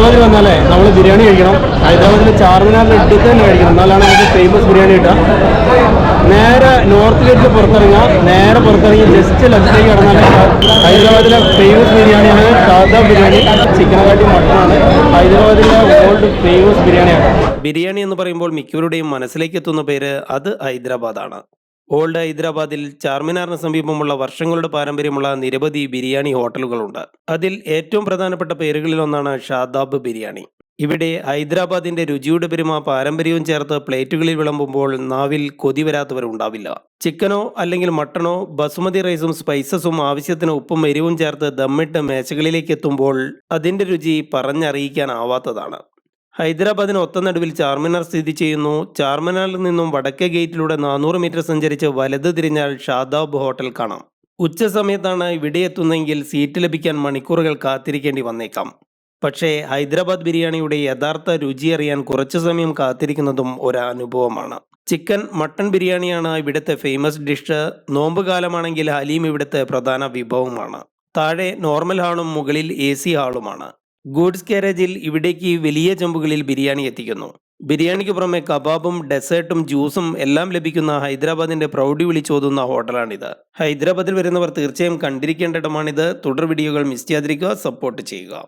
ഹൈദരാബാദിൽ വന്നാലേ നമ്മൾ ബിരിയാണി കഴിക്കണം. ഹൈദരാബാദിൽ ചാർമിനാറിൻ്റെ അടുത്ത് തന്നെ കഴിക്കണം, എന്നാലാണ് നമുക്ക് ഫേമസ് ബിരിയാണി കിട്ടുക. നേരെ നോർത്ത് ഗേറ്റിൽ പുറത്തിറങ്ങാം, നേരെ പുറത്തിറങ്ങി ജസ്റ്റ് ലെഫ്റ്റിലേക്ക് കടന്നാൽ ഹൈദരാബാദിലെ ഫേമസ് ബിരിയാണിയാണ് സാദാ ബിരിയാണി. ചിക്കനെക്കാട്ടി മട്ടനാണ്. ഹൈദരാബാദിലെ ഓൾഡ് ഫേമസ് ബിരിയാണിയാണ്. ബിരിയാണി എന്ന് പറയുമ്പോൾ മിക്കവരുടെയും മനസ്സിലേക്ക് എത്തുന്ന പേര് അത് ഹൈദരാബാദാണ്. ഓൾഡ് ഹൈദരാബാദിൽ ചാർമിനാറിന് സമീപമുള്ള വർഷങ്ങളുടെ പാരമ്പര്യമുള്ള നിരവധി ബിരിയാണി ഹോട്ടലുകളുണ്ട്. അതിൽ ഏറ്റവും പ്രധാനപ്പെട്ട പേരുകളിലൊന്നാണ് ഷാദാബ് ബിരിയാണി. ഇവിടെ ഹൈദരാബാദിന്റെ രുചിയുടെ പെരുമ പാരമ്പര്യവും ചേർത്ത് പ്ലേറ്റുകളിൽ വിളമ്പുമ്പോൾ നാവിൽ കൊതി വരാത്തവരുണ്ടാവില്ല. ചിക്കനോ അല്ലെങ്കിൽ മട്ടണോ ബസുമതി റൈസും സ്പൈസസും ആവശ്യത്തിന് ഉപ്പും എരിവും ചേർത്ത് ദമ്മിട്ട് മേശകളിലേക്ക് എത്തുമ്പോൾ അതിന്റെ രുചി പറഞ്ഞറിയിക്കാനാവാത്തതാണ്. ഹൈദരാബാദിന് ഒത്ത നടുവിൽ ചാർമിനാർ സ്ഥിതി ചെയ്യുന്നു. ചാർമിനാറിൽ നിന്നും വടക്കേ ഗേറ്റിലൂടെ 400 മീറ്റർ സഞ്ചരിച്ച് വലത് തിരിഞ്ഞാൽ ഷാദാബ് ഹോട്ടൽ കാണാം. ഉച്ച സമയത്താണ് ഇവിടെ എത്തുന്നതെങ്കിൽ സീറ്റ് ലഭിക്കാൻ മണിക്കൂറുകൾ കാത്തിരിക്കേണ്ടി വന്നേക്കാം. പക്ഷേ ഹൈദരാബാദ് ബിരിയാണിയുടെ യഥാർത്ഥ രുചി അറിയാൻ കുറച്ചു സമയം കാത്തിരിക്കുന്നതും ഒരനുഭവമാണ്. ചിക്കൻ മട്ടൺ ബിരിയാണിയാണ് ഇവിടുത്തെ ഫേമസ് ഡിഷ്. നോമ്പ് കാലമാണെങ്കിൽ ഹലീം ഇവിടുത്തെ പ്രധാന വിഭവമാണ്. താഴെ നോർമൽ ഹാളും മുകളിൽ AC ഹാളുമാണ്. ഗൂഡ്സ് കാരേജിൽ ഇവിടേക്ക് വലിയ ചെമ്പുകളിൽ ബിരിയാണി എത്തിക്കുന്നു. ബിരിയാണിക്ക് പുറമെ കബാബും ഡെസേർട്ടും ജ്യൂസും എല്ലാം ലഭിക്കുന്ന ഹൈദരാബാദിന്റെ പ്രൗഢി വിളിച്ചോതുന്ന ഹോട്ടലാണിത്. ഹൈദരാബാദിൽ വരുന്നവർ തീർച്ചയായും കണ്ടിരിക്കേണ്ട ഇടമാണിത്. തുടർ വീഡിയോകൾ മിസ് ചെയ്യാതിരിക്കുക, സപ്പോർട്ട് ചെയ്യുക.